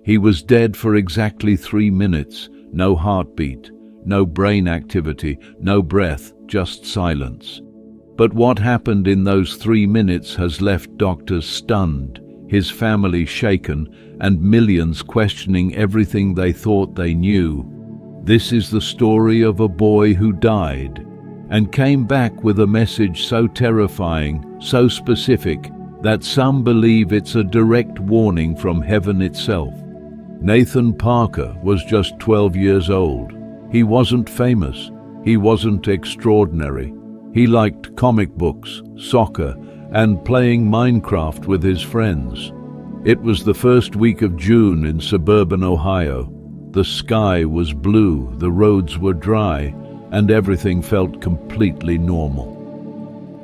He was dead for exactly 3 minutes. No heartbeat, no brain activity, no breath, just silence. But what happened in those 3 minutes has left doctors stunned, his family shaken, and millions questioning everything they thought they knew. This is the story of a boy who died and came back with a message so terrifying, so specific, that some believe it's a direct warning from heaven itself. Nathan Parker was just 12 years old. He wasn't famous. He wasn't extraordinary. He liked comic books, soccer, and playing Minecraft with his friends. It was the first week of June in suburban Ohio. The sky was blue, the roads were dry, and everything felt completely normal.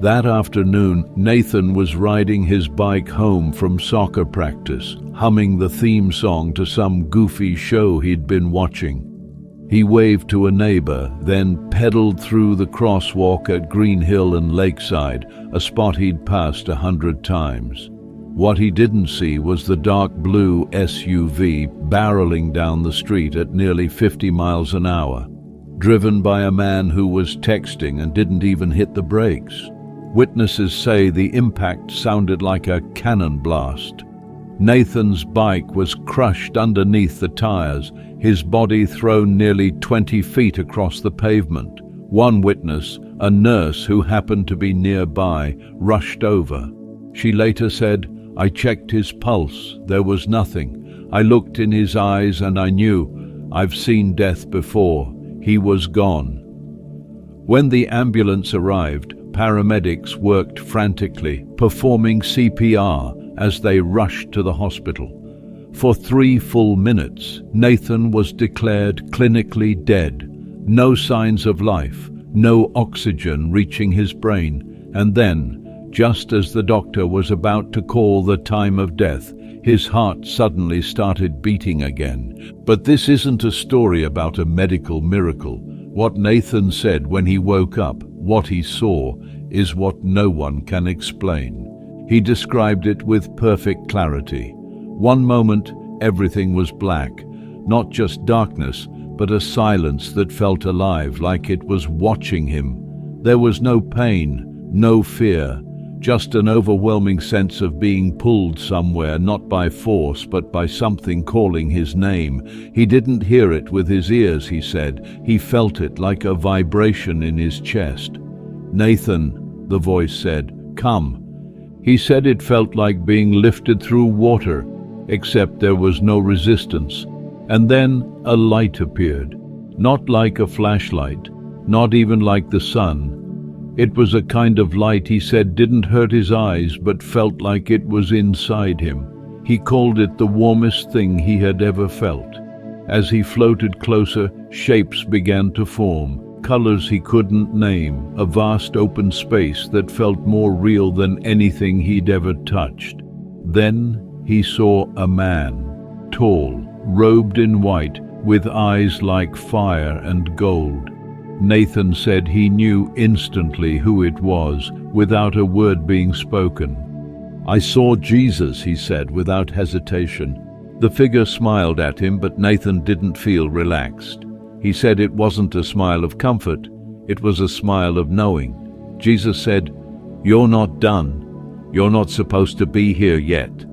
That afternoon, Nathan was riding his bike home from soccer practice, humming the theme song to some goofy show he'd been watching. He waved to a neighbor, then pedaled through the crosswalk at Green Hill and Lakeside, a spot he'd passed 100 times. What he didn't see was the dark blue SUV barreling down the street at nearly 50 miles an hour, driven by a man who was texting and didn't even hit the brakes. Witnesses say the impact sounded like a cannon blast. Nathan's bike was crushed underneath the tires, his body thrown nearly 20 feet across the pavement. One witness, a nurse who happened to be nearby, rushed over. She later said, "I checked his pulse. There was nothing. I looked in his eyes and I knew. I've seen death before. He was gone." When the ambulance arrived, paramedics worked frantically, performing CPR as they rushed to the hospital. For 3 full minutes, Nathan was declared clinically dead. No signs of life, no oxygen reaching his brain. And then, just as the doctor was about to call the time of death, his heart suddenly started beating again. But this isn't a story about a medical miracle. What Nathan said when he woke up, what he saw, is what no one can explain. He described it with perfect clarity. One moment, everything was black, not just darkness, but a silence that felt alive, like it was watching him. There was no pain, no fear, just an overwhelming sense of being pulled somewhere, not by force, but by something calling his name. He didn't hear it with his ears, he said. He felt it like a vibration in his chest. "Nathan," the voice said, "come." He said it felt like being lifted through water, except there was no resistance. And then a light appeared, not like a flashlight, not even like the sun. It was a kind of light, he said, didn't hurt his eyes, but felt like it was inside him. He called it the warmest thing he had ever felt. As he floated closer, shapes began to form, colors he couldn't name, a vast open space that felt more real than anything he'd ever touched. Then he saw a man, tall, robed in white, with eyes like fire and gold. Nathan said he knew instantly who it was, without a word being spoken. "I saw Jesus," he said without hesitation. The figure smiled at him, but Nathan didn't feel relaxed. He said it wasn't a smile of comfort, it was a smile of knowing. Jesus said, "You're not done. You're not supposed to be here yet."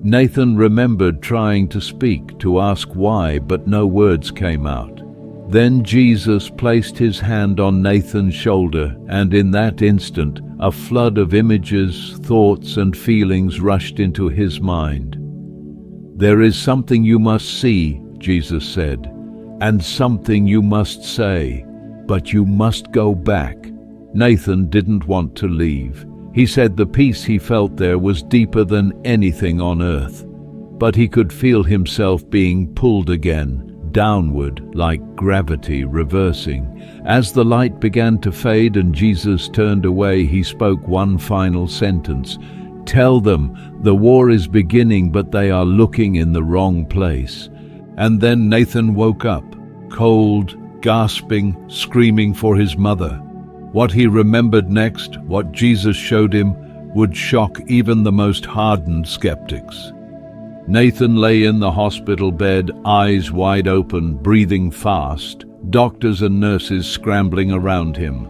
Nathan remembered trying to speak, to ask why, but no words came out. Then Jesus placed his hand on Nathan's shoulder, and in that instant, a flood of images, thoughts, and feelings rushed into his mind. "There is something you must see," Jesus said, "and something you must say, but you must go back." Nathan didn't want to leave. He said the peace he felt there was deeper than anything on earth. But he could feel himself being pulled again, downward, like gravity reversing. As the light began to fade and Jesus turned away, he spoke one final sentence. "Tell them the war is beginning, but they are looking in the wrong place." And then Nathan woke up, cold, gasping, screaming for his mother. What he remembered next, what Jesus showed him, would shock even the most hardened skeptics. Nathan lay in the hospital bed, eyes wide open, breathing fast, doctors and nurses scrambling around him.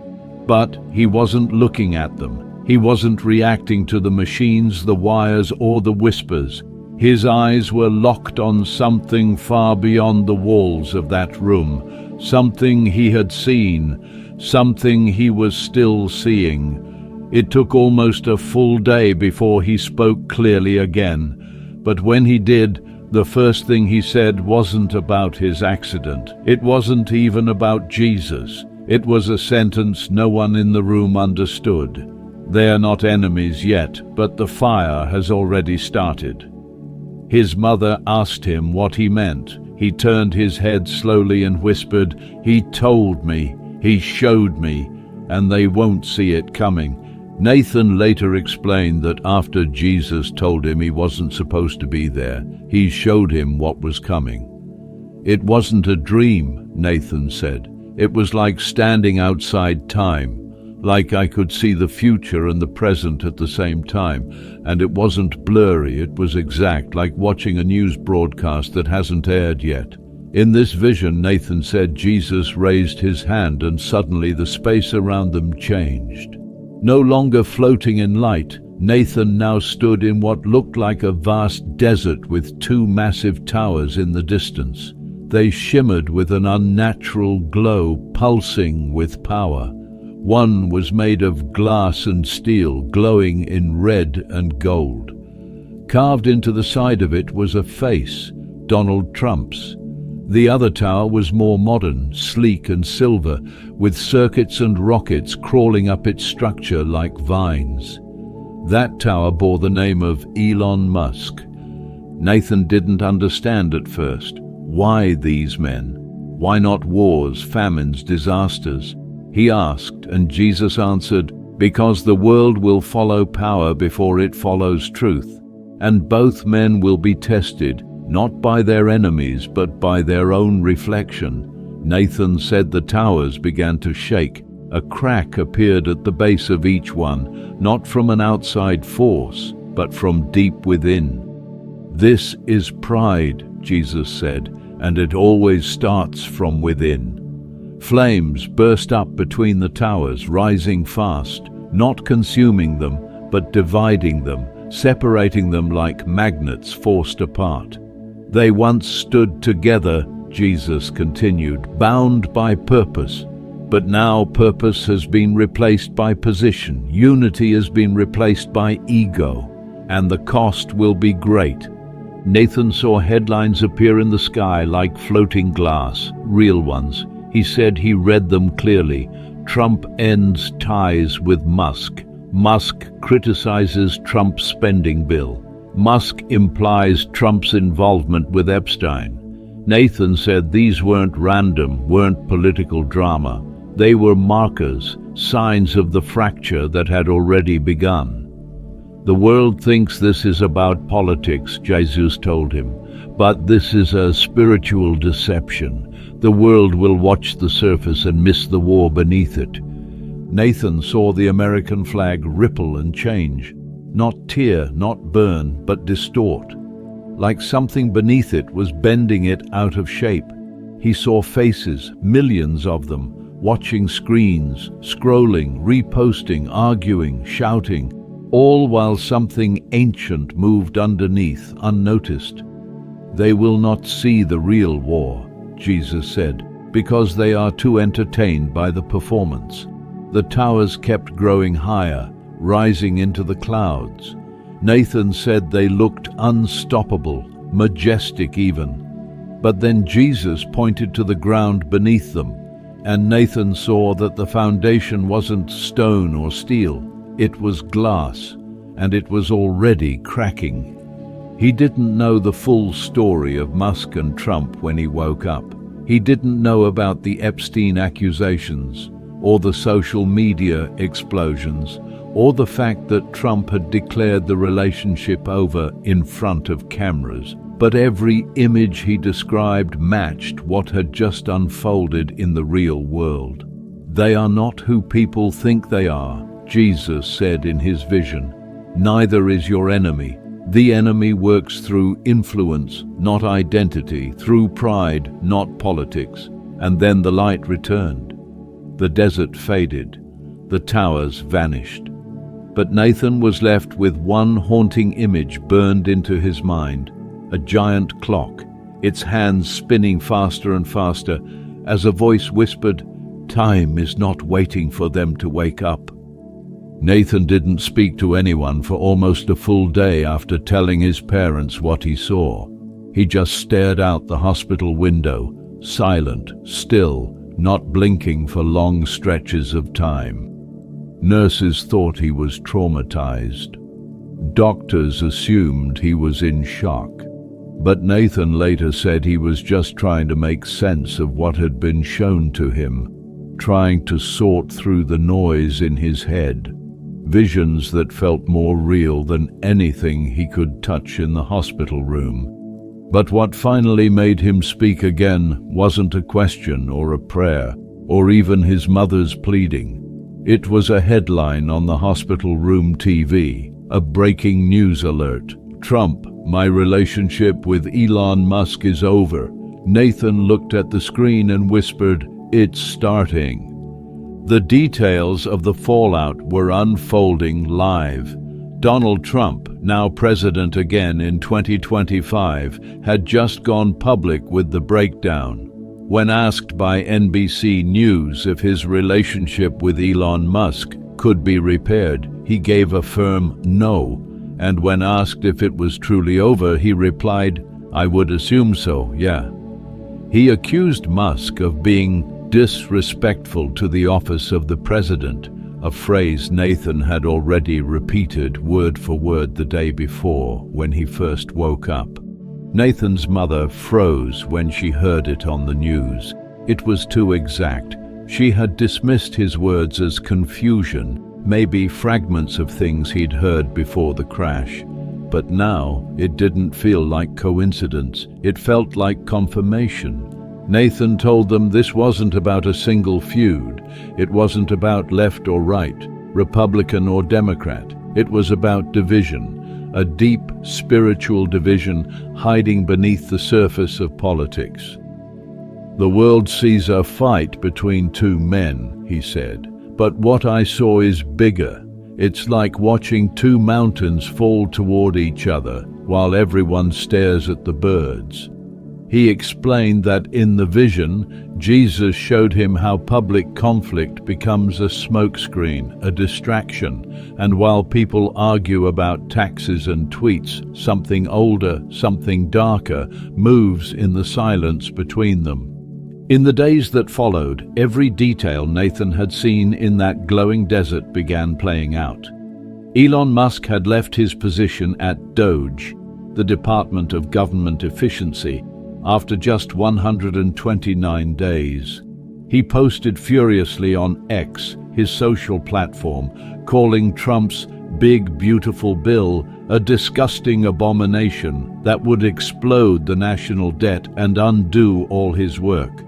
But he wasn't looking at them. He wasn't reacting to the machines, the wires, or the whispers. His eyes were locked on something far beyond the walls of that room, something he had seen, something he was still seeing. It took almost a full day before he spoke clearly again, but when he did, the first thing he said wasn't about his accident. It wasn't even about Jesus. It was a sentence no one in the room understood. They're not enemies yet, but the fire has already started. His mother asked him what he meant. He turned his head slowly and whispered, "He told me, he showed me, and they won't see it coming." Nathan later explained that after Jesus told him he wasn't supposed to be there, he showed him what was coming. "It wasn't a dream," Nathan said. "It was like standing outside time, like I could see the future and the present at the same time. And it wasn't blurry, it was exact, like watching a news broadcast that hasn't aired yet." In this vision, Nathan said, Jesus raised his hand and suddenly the space around them changed. No longer floating in light, Nathan now stood in what looked like a vast desert with two massive towers in the distance. They shimmered with an unnatural glow, pulsing with power. One was made of glass and steel, glowing in red and gold. Carved into the side of it was a face, Donald Trump's. The other tower was more modern, sleek and silver, with circuits and rockets crawling up its structure like vines. That tower bore the name of Elon Musk. Nathan didn't understand at first. Why these men? Why not wars, famines, disasters? He asked, and Jesus answered, "Because the world will follow power before it follows truth, and both men will be tested, not by their enemies, but by their own reflection." Nathan said the towers began to shake. A crack appeared at the base of each one, not from an outside force, but from deep within. "This is pride," Jesus said, "and it always starts from within." Flames burst up between the towers, rising fast, not consuming them, but dividing them, separating them like magnets forced apart. "They once stood together," Jesus continued, "bound by purpose. But now purpose has been replaced by position, unity has been replaced by ego, and the cost will be great." Nathan saw headlines appear in the sky like floating glass, real ones. He said he read them clearly. Trump ends ties with Musk. Musk criticizes Trump's spending bill. Musk implies Trump's involvement with Epstein. Nathan said these weren't random, weren't political drama. They were markers, signs of the fracture that had already begun. "The world thinks this is about politics," Jesus told him, "but this is a spiritual deception. The world will watch the surface and miss the war beneath it." Nathan saw the American flag ripple and change, not tear, not burn, but distort. Like something beneath it was bending it out of shape. He saw faces, millions of them, watching screens, scrolling, reposting, arguing, shouting, all while something ancient moved underneath, unnoticed. "They will not see the real war," Jesus said, "because they are too entertained by the performance." The towers kept growing higher, rising into the clouds. Nathan said they looked unstoppable, majestic even. But then Jesus pointed to the ground beneath them, and Nathan saw that the foundation wasn't stone or steel, it was glass, and it was already cracking. He didn't know the full story of Musk and Trump when he woke up. He didn't know about the Epstein accusations, or the social media explosions, or the fact that Trump had declared the relationship over in front of cameras. But every image he described matched what had just unfolded in the real world. "They are not who people think they are," Jesus said in his vision. "Neither is your enemy. The enemy works through influence, not identity, through pride, not politics. And then the light returned. The desert faded. The towers vanished. But Nathan was left with one haunting image burned into his mind: a giant clock, its hands spinning faster and faster, as a voice whispered, "Time is not waiting for them to wake up." Nathan didn't speak to anyone for almost a full day after telling his parents what he saw. He just stared out the hospital window, silent, still, not blinking for long stretches of time. Nurses thought he was traumatized. Doctors assumed he was in shock. But Nathan later said he was just trying to make sense of what had been shown to him, trying to sort through the noise in his head, visions that felt more real than anything he could touch in the hospital room. But what finally made him speak again wasn't a question or a prayer, or even his mother's pleading. It was a headline on the hospital room TV, a breaking news alert. "Trump, my relationship with Elon Musk is over." Nathan looked at the screen and whispered, "It's starting." The details of the fallout were unfolding live. Donald Trump, now president again in 2025, had just gone public with the breakdown. When asked by NBC News if his relationship with Elon Musk could be repaired, he gave a firm no. And when asked if it was truly over, he replied, "I would assume so, yeah." He accused Musk of being disrespectful to the office of the president, a phrase Nathan had already repeated word for word the day before when he first woke up. Nathan's mother froze when she heard it on the news. It was too exact. She had dismissed his words as confusion, maybe fragments of things he'd heard before the crash. But now it didn't feel like coincidence. It felt like confirmation. Nathan told them this wasn't about a single feud. It wasn't about left or right, Republican or Democrat. It was about division, a deep spiritual division hiding beneath the surface of politics. "The world sees a fight between two men," he said, "but what I saw is bigger. It's like watching two mountains fall toward each other while everyone stares at the birds." He explained that in the vision, Jesus showed him how public conflict becomes a smokescreen, a distraction, and while people argue about taxes and tweets, something older, something darker, moves in the silence between them. In the days that followed, every detail Nathan had seen in that glowing desert began playing out. Elon Musk had left his position at DOGE, the Department of Government Efficiency, after just 129 days. He posted furiously on X, his social platform, calling Trump's big beautiful bill a disgusting abomination that would explode the national debt and undo all his work.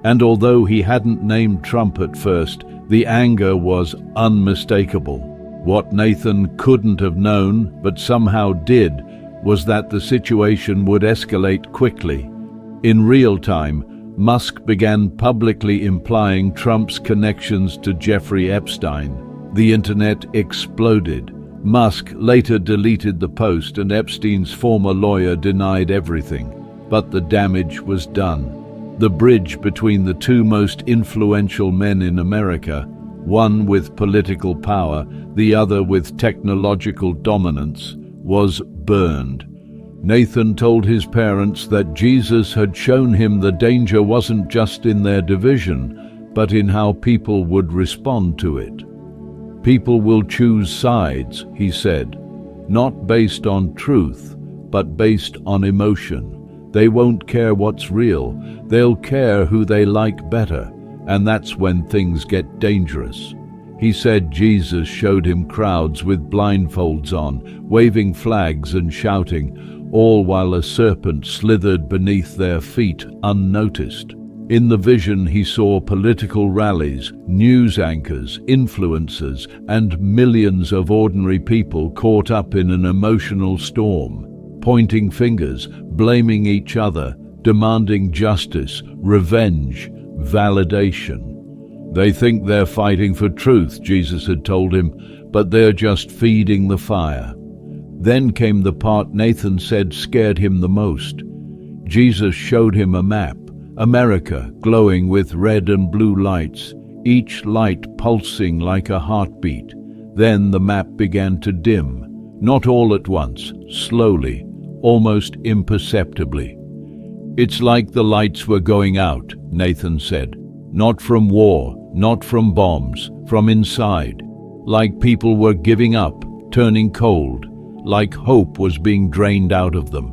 And although he hadn't named Trump at first, the anger was unmistakable. What Nathan couldn't have known, but somehow did, was that the situation would escalate quickly. In real time, Musk began publicly implying Trump's connections to Jeffrey Epstein. The internet exploded. Musk later deleted the post and Epstein's former lawyer denied everything. But the damage was done. The bridge between the two most influential men in America, one with political power, the other with technological dominance, was burned. Nathan told his parents that Jesus had shown him the danger wasn't just in their division, but in how people would respond to it. "People will choose sides," he said, "not based on truth, but based on emotion. They won't care what's real, they'll care who they like better, and that's when things get dangerous." He said Jesus showed him crowds with blindfolds on, waving flags and shouting, all while a serpent slithered beneath their feet unnoticed. In the vision, he saw political rallies, news anchors, influencers, and millions of ordinary people caught up in an emotional storm, pointing fingers, blaming each other, demanding justice, revenge, validation. They think they're fighting for truth, Jesus had told him, but they're just feeding the fire. Then came the part Nathan said scared him the most. Jesus showed him a map, America glowing with red and blue lights, each light pulsing like a heartbeat. Then the map began to dim, not all at once, slowly, almost imperceptibly. It's like the lights were going out, Nathan said. Not from war, not from bombs, from inside. Like people were giving up, turning cold, like hope was being drained out of them.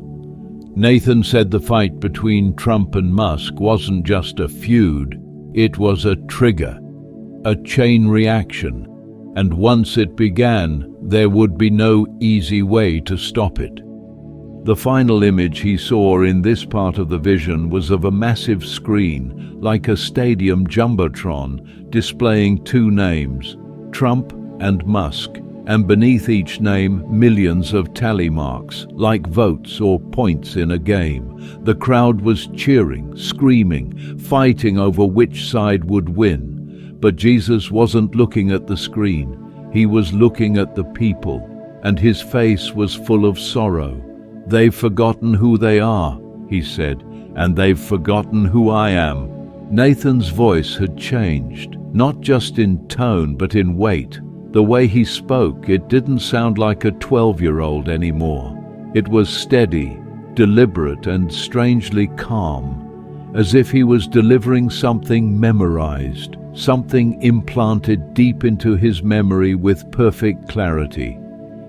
Nathan said the fight between Trump and Musk wasn't just a feud, it was a trigger, a chain reaction, and once it began, there would be no easy way to stop it. The final image he saw in this part of the vision was of a massive screen, like a stadium jumbotron, displaying two names, Trump and Musk, and beneath each name millions of tally marks, like votes or points in a game. The crowd was cheering, screaming, fighting over which side would win. But Jesus wasn't looking at the screen. He was looking at the people, and his face was full of sorrow. "They've forgotten who they are," he said, "and they've forgotten who I am." Nathan's voice had changed, not just in tone but in weight. The way he spoke, it didn't sound like a 12-year-old anymore. It was steady, deliberate, and strangely calm, as if he was delivering something memorized, something implanted deep into his memory with perfect clarity.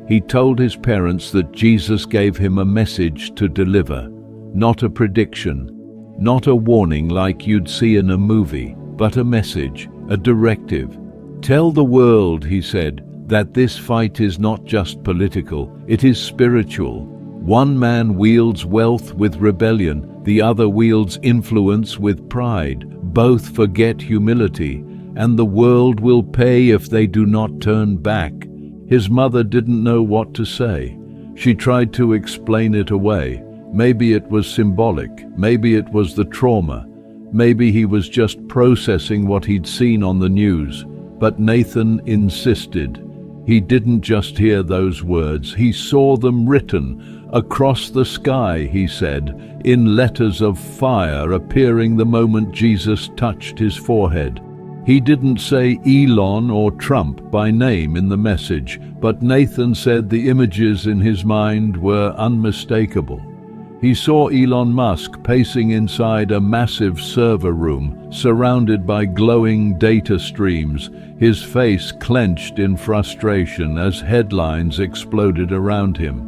He told his parents that Jesus gave him a message to deliver, not a prediction, not a warning like you'd see in a movie, but a message, a directive. "Tell the world," he said, "that this fight is not just political, it is spiritual. One man wields wealth with rebellion, the other wields influence with pride. Both forget humility, and the world will pay if they do not turn back." His mother didn't know what to say. She tried to explain it away. Maybe it was symbolic, maybe it was the trauma, maybe he was just processing what he'd seen on the news. But Nathan insisted. He didn't just hear those words, he saw them written across the sky, he said, in letters of fire appearing the moment Jesus touched his forehead. He didn't say Elon or Trump by name in the message, but Nathan said the images in his mind were unmistakable. He saw Elon Musk pacing inside a massive server room, surrounded by glowing data streams, his face clenched in frustration as headlines exploded around him.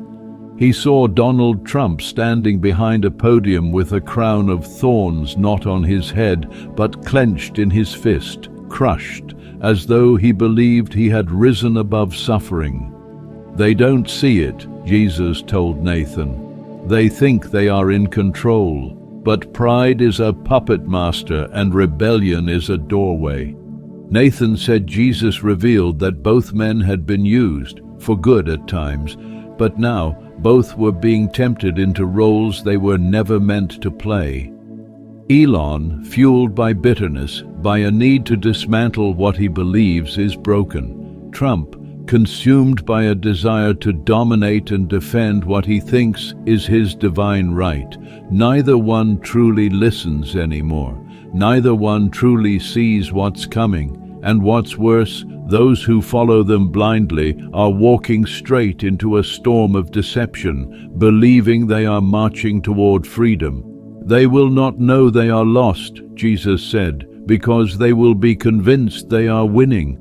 He saw Donald Trump standing behind a podium with a crown of thorns not on his head, but clenched in his fist, crushed, as though he believed he had risen above suffering. "They don't see it," Jesus told Nathan. "They think they are in control, but pride is a puppet master and rebellion is a doorway." Nathan said Jesus revealed that both men had been used, for good at times, but now both were being tempted into roles they were never meant to play. Elon, fueled by bitterness, by a need to dismantle what he believes is broken. Trump, consumed by a desire to dominate and defend what he thinks is his divine right. Neither one truly listens anymore. Neither one truly sees what's coming. And what's worse, those who follow them blindly are walking straight into a storm of deception, believing they are marching toward freedom. They will not know they are lost, Jesus said, because they will be convinced they are winning.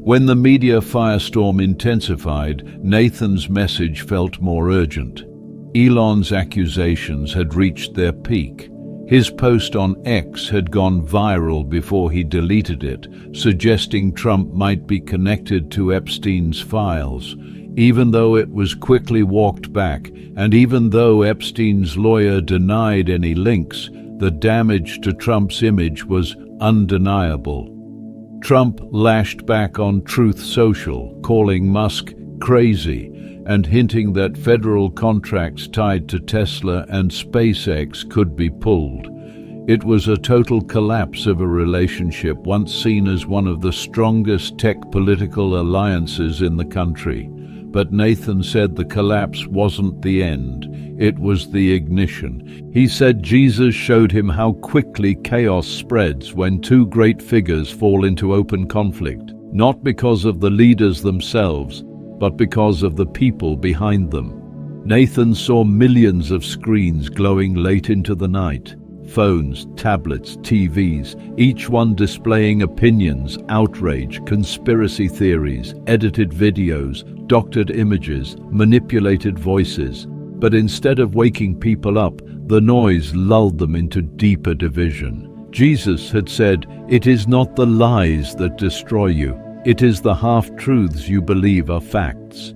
When the media firestorm intensified, Nathan's message felt more urgent. Elon's accusations had reached their peak. His post on X had gone viral before he deleted it, suggesting Trump might be connected to Epstein's files. Even though it was quickly walked back, and even though Epstein's lawyer denied any links, The damage to Trump's image was undeniable. Trump lashed back on Truth Social, calling Musk crazy and hinting that federal contracts tied to Tesla and SpaceX could be pulled. It was a total collapse of a relationship once seen as one of the strongest tech political alliances in the country. But Nathan said the collapse wasn't the end, it was the ignition. He said Jesus showed him how quickly chaos spreads when two great figures fall into open conflict, not because of the leaders themselves, but because of the people behind them. Nathan saw millions of screens glowing late into the night. Phones, tablets, TVs, each one displaying opinions, outrage, conspiracy theories, edited videos, doctored images, manipulated voices. But instead of waking people up, the noise lulled them into deeper division. Jesus had said, "It is not the lies that destroy you. It is the half-truths you believe are facts."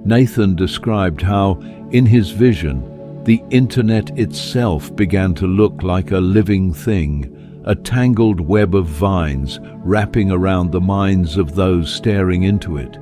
Nathan described how, in his vision, the internet itself began to look like a living thing, a tangled web of vines wrapping around the minds of those staring into it.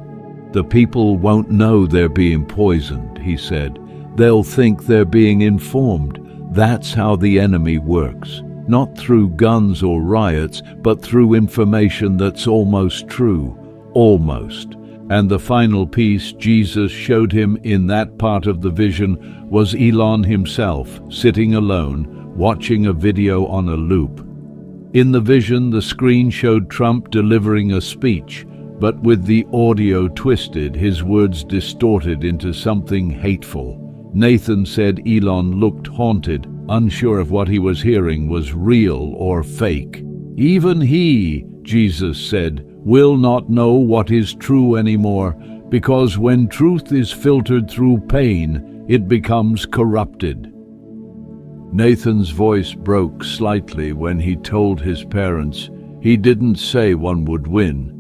The people won't know they're being poisoned, he said. They'll think they're being informed. That's how the enemy works. Not through guns or riots, but through information that's almost true. Almost. And the final piece Jesus showed him in that part of the vision was Elon himself, sitting alone, watching a video on a loop. In the vision, the screen showed Trump delivering a speech, but with the audio twisted, his words distorted into something hateful. Nathan said Elon looked haunted, unsure if what he was hearing was real or fake. Even he, Jesus said, will not know what is true anymore, because when truth is filtered through pain, it becomes corrupted. Nathan's voice broke slightly when he told his parents he didn't say one would win.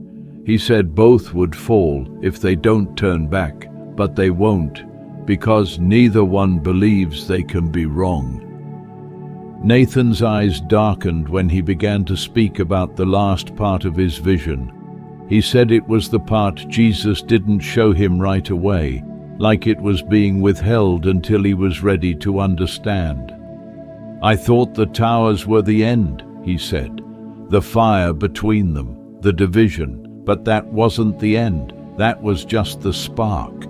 He said both would fall if they don't turn back, but they won't, because neither one believes they can be wrong. Nathan's eyes darkened when he began to speak about the last part of his vision. He said it was the part Jesus didn't show him right away, like it was being withheld until he was ready to understand. "I thought the towers were the end," he said. "The fire between them, the division, but that wasn't the end. That was just the spark."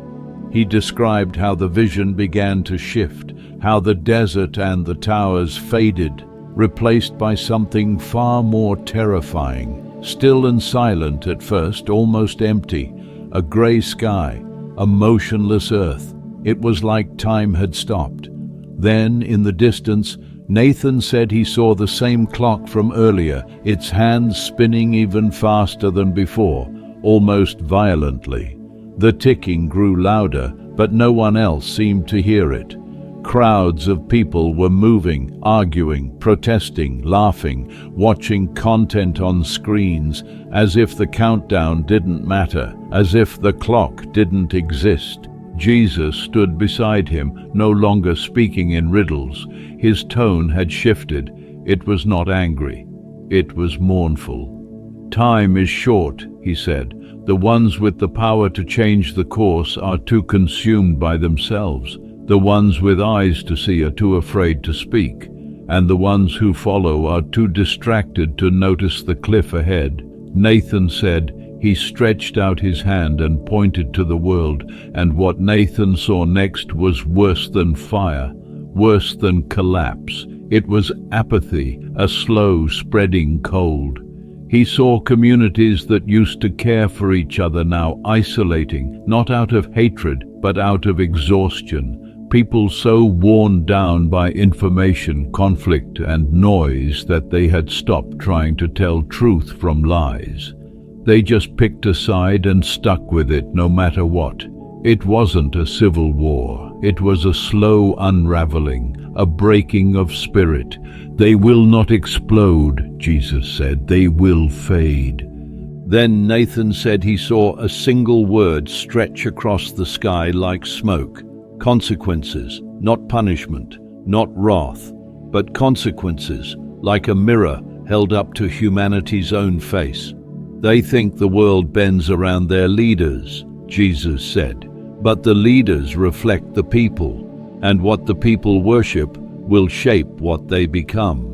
He described how the vision began to shift, how the desert and the towers faded, replaced by something far more terrifying, still and silent at first, almost empty, a gray sky, a motionless earth. It was like time had stopped. Then, in the distance, Nathan said he saw the same clock from earlier, its hands spinning even faster than before, almost violently. The ticking grew louder, but no one else seemed to hear it. Crowds of people were moving, arguing, protesting, laughing, watching content on screens, as if the countdown didn't matter, as if the clock didn't exist. Jesus stood beside him, no longer speaking in riddles. His tone had shifted. It was not angry. It was mournful. "Time is short," he said. "The ones with the power to change the course are too consumed by themselves. The ones with eyes to see are too afraid to speak, and the ones who follow are too distracted to notice the cliff ahead." Nathan said he stretched out his hand and pointed to the world, and what Nathan saw next was worse than fire, worse than collapse. It was apathy, a slow spreading cold. He saw communities that used to care for each other now isolating, not out of hatred, but out of exhaustion. People so worn down by information, conflict, and noise that they had stopped trying to tell truth from lies. They just picked a side and stuck with it no matter what. It wasn't a civil war. It was a slow unraveling, a breaking of spirit. They will not explode, Jesus said. They will fade. Then Nathan said he saw a single word stretch across the sky like smoke. Consequences, not punishment, not wrath, but consequences, like a mirror held up to humanity's own face. They think the world bends around their leaders, Jesus said, but the leaders reflect the people, and what the people worship will shape what they become.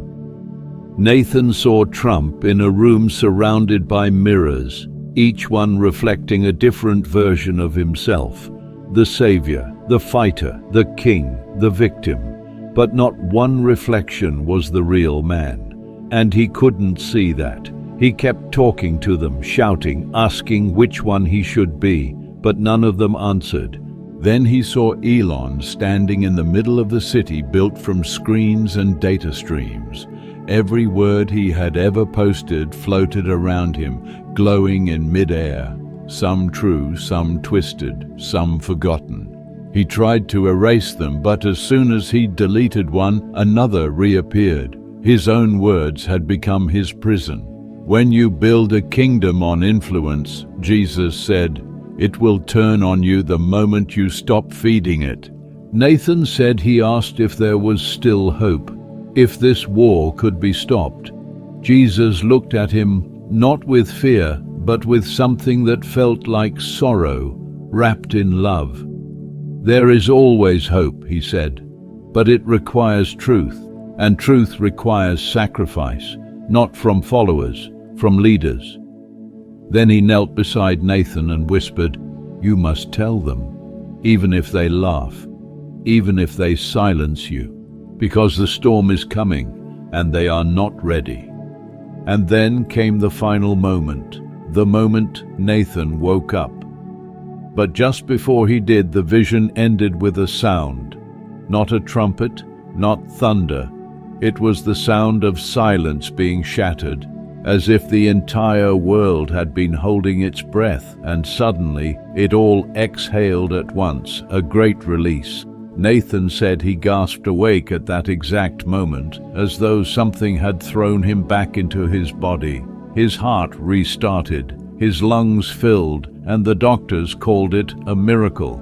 Nathan saw Trump in a room surrounded by mirrors, each one reflecting a different version of himself. The savior, the fighter, the king, the victim. But not one reflection was the real man. And he couldn't see that. He kept talking to them, shouting, asking which one he should be, but none of them answered. Then he saw Elon standing in the middle of the city built from screens and data streams. Every word he had ever posted floated around him, glowing in mid-air. Some true, some twisted, some forgotten. He tried to erase them, but as soon as he deleted one, another reappeared. His own words had become his prison. When you build a kingdom on influence, Jesus said, it will turn on you the moment you stop feeding it. Nathan said he asked if there was still hope, if this war could be stopped. Jesus looked at him, not with fear, but with something that felt like sorrow, wrapped in love. There is always hope, he said, but it requires truth, and truth requires sacrifice, not from followers, from leaders. Then he knelt beside Nathan and whispered, you must tell them, even if they laugh, even if they silence you, because the storm is coming and they are not ready. And then came the final moment, the moment Nathan woke up. But just before he did, the vision ended with a sound, not a trumpet, not thunder. It was the sound of silence being shattered, as if the entire world had been holding its breath, and suddenly it all exhaled at once, a great release. Nathan said he gasped awake at that exact moment, as though something had thrown him back into his body. His heart restarted, his lungs filled, and the doctors called it a miracle.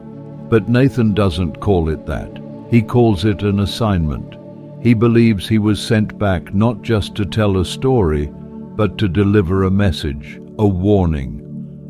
But Nathan doesn't call it that. He calls it an assignment. He believes he was sent back not just to tell a story, but to deliver a message, a warning,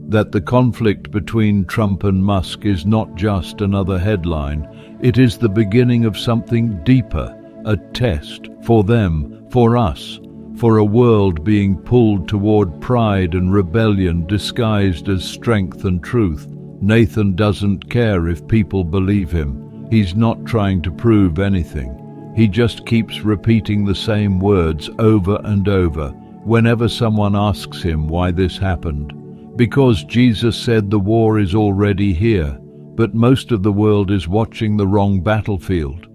that the conflict between Trump and Musk is not just another headline. It is the beginning of something deeper, a test for them, for us, for a world being pulled toward pride and rebellion disguised as strength and truth. Nathan doesn't care if people believe him. He's not trying to prove anything. He just keeps repeating the same words over and over whenever someone asks him why this happened. Because Jesus said the war is already here, but most of the world is watching the wrong battlefield.